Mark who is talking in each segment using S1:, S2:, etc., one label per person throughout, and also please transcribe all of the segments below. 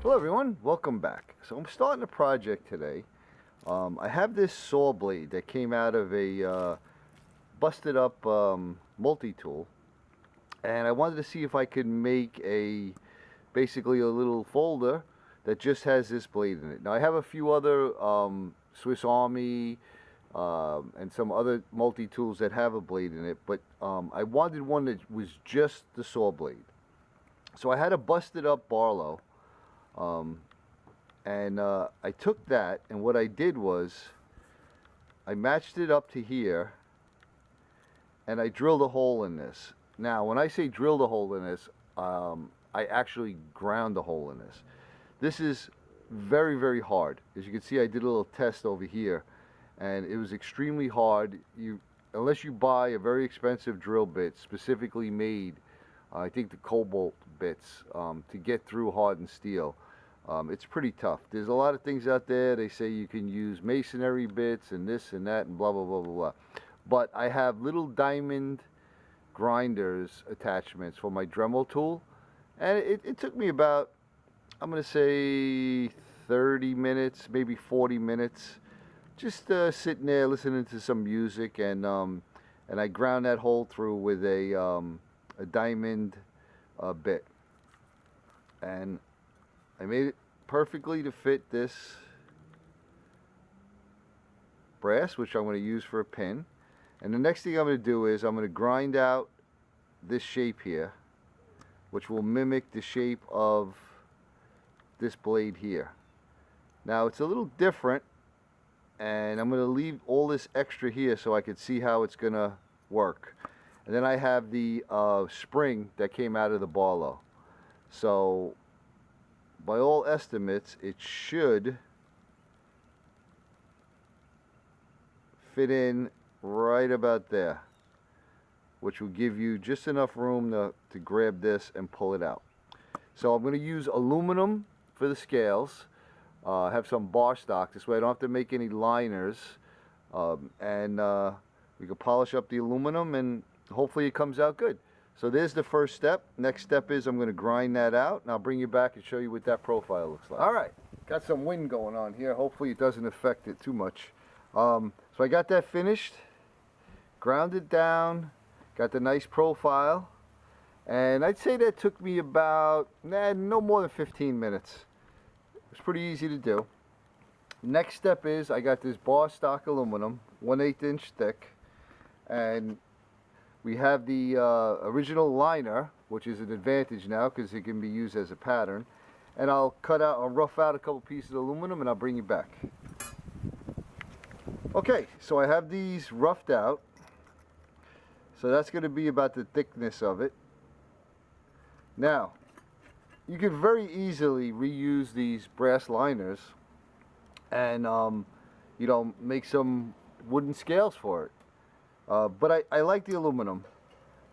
S1: Hello everyone, welcome back. So I'm starting a project today. I have this saw blade that came out of a busted up multi-tool, and I wanted to see if I could make basically a little folder that just has this blade in it. Now I have a few other Swiss Army and some other multi-tools that have a blade in it, but I wanted one that was just the saw blade. So I had a busted up Barlow. I took that, and what I did was I matched it up to here and I drilled a hole in this. Now when I say drilled a hole in this, I actually ground a hole in this. This is very, very hard. As you can see, I did a little test over here and it was extremely hard. Unless you buy a very expensive drill bit specifically made, I think the Cobalt bits, to get through hardened steel. It's pretty tough. There's a lot of things out there. They say you can use masonry bits and this and that and blah, blah, blah, blah, blah. But I have little diamond grinders attachments for my Dremel tool. And it took me about, I'm going to say 30 minutes, maybe 40 minutes, just sitting there listening to some music. And I ground that hole through with a diamond bit. And I made it perfectly to fit this brass, which I'm going to use for a pin. And the next thing I'm going to do is I'm going to grind out this shape here, which will mimic the shape of this blade here. Now it's a little different, and I'm going to leave all this extra here so I can see how it's going to work. And then I have the spring that came out of the Barlow. So by all estimates, it should fit in right about there, which will give you just enough room to grab this and pull it out. So I'm going to use aluminum for the scales. I have some bar stock, this way I don't have to make any liners. We can polish up the aluminum and hopefully it comes out good. So there's the first step. Next step is I'm going to grind that out, and I'll bring you back and show you what that profile looks like. All right, got some wind going on here. Hopefully it doesn't affect it too much. So I got that finished, ground it down, got the nice profile, and I'd say that took me about no more than 15 minutes. It was pretty easy to do. Next step is I got this bar stock aluminum, 1/8 inch thick, and we have the original liner, which is an advantage now because it can be used as a pattern. And I'll rough out a couple pieces of aluminum and I'll bring you back. Okay, so I have these roughed out. So that's going to be about the thickness of it. Now, you can very easily reuse these brass liners and make some wooden scales for it. But I like the aluminum,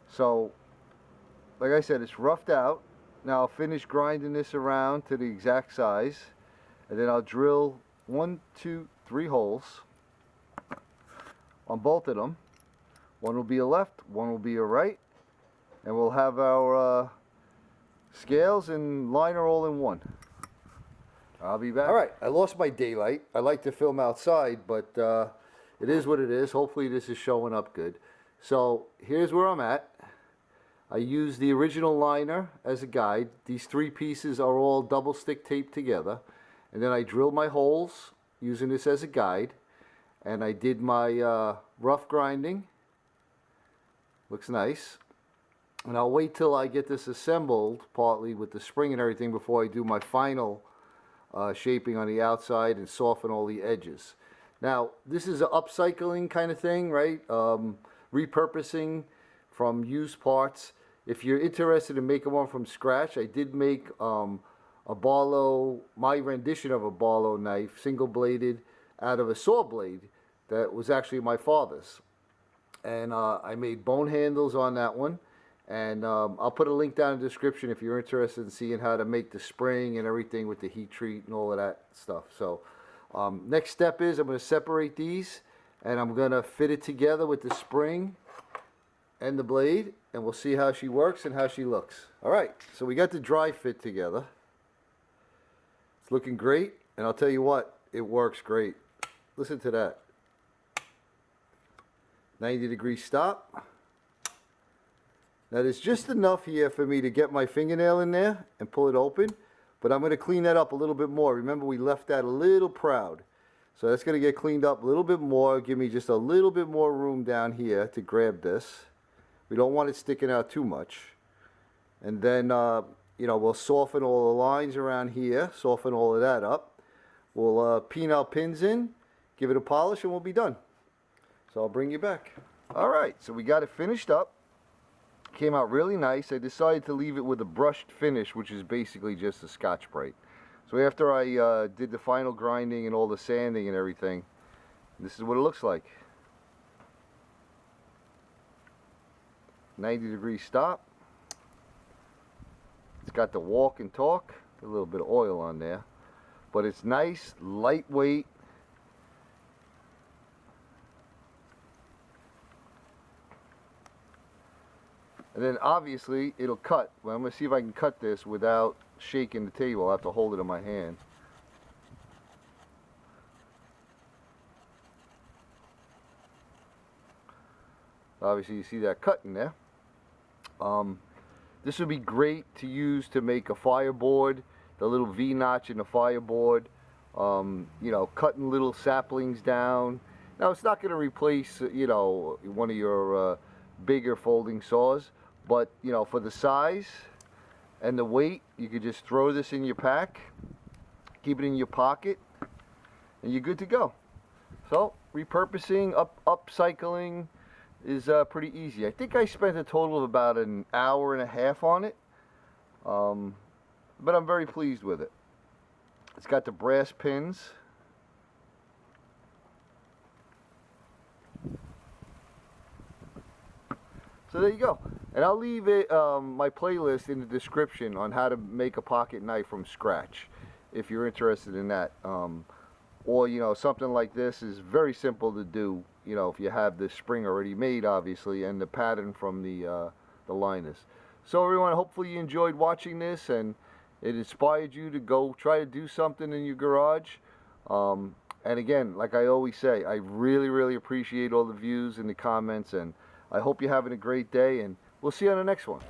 S1: so like I said, it's roughed out. Now I'll finish grinding this around to the exact size, and then I'll drill 1, 2, 3 holes on both of them. One will be a left, one will be a right, and we'll have our scales and liner all in one. I'll be back. Alright, I lost my daylight. I like to film outside, but it is what it is. Hopefully this is showing up good. So here's where I'm at. I used the original liner as a guide. These 3 pieces are all double stick taped together. And then I drilled my holes using this as a guide. And I did my rough grinding. Looks nice. And I'll wait till I get this assembled partly with the spring and everything before I do my final shaping on the outside and soften all the edges. Now, this is an upcycling kind of thing, right? Repurposing from used parts. If you're interested in making one from scratch, I did make a Barlow, my rendition of a Barlow knife, single-bladed, out of a saw blade that was actually my father's. And I made bone handles on that one. And I'll put a link down in the description if you're interested in seeing how to make the spring and everything with the heat treat and all of that stuff. So next step is I'm going to separate these and I'm going to fit it together with the spring and the blade, and we'll see how she works and how she looks. Alright, so we got the dry fit together. It's looking great, and I'll tell you what, it works great. Listen to that. 90-degree stop. Now there's just enough here for me to get my fingernail in there and pull it open, but I'm going to clean that up a little bit more. Remember, we left that a little proud. So that's going to get cleaned up a little bit more, give me just a little bit more room down here to grab this. We don't want it sticking out too much. And then, you know, we'll soften all the lines around here, soften all of that up. We'll peen our pins in, give it a polish, and we'll be done. So I'll bring you back. All right, so we got it finished up. Came out really nice. I decided to leave it with a brushed finish, which is basically just a Scotch-Brite. So after I did the final grinding and all the sanding and everything, this is what it looks like. 90-degree stop. It's got the walk and talk, a little bit of oil on there, but it's nice, lightweight. And then obviously it'll cut. Well, I'm going to see if I can cut this without shaking the table. I'll have to hold it in my hand. Obviously you see that cut in there. This would be great to use to make a fireboard, the little V-notch in the fireboard. You know, cutting little saplings down. Now it's not going to replace, you know, one of your bigger folding saws. But, you know, for the size and the weight, you could just throw this in your pack, keep it in your pocket, and you're good to go. So, repurposing, upcycling is pretty easy. I think I spent a total of about an hour and a half on it, but I'm very pleased with it. It's got the brass pins. So there you go. And I'll leave it, my playlist in the description on how to make a pocket knife from scratch, if you're interested in that. Or, you know, something like this is very simple to do, you know, if you have the spring already made, obviously, and the pattern from the Linus. So everyone, hopefully you enjoyed watching this and it inspired you to go try to do something in your garage. And again, like I always say, I really, really appreciate all the views and the comments, and I hope you're having a great day, and we'll see you on the next one.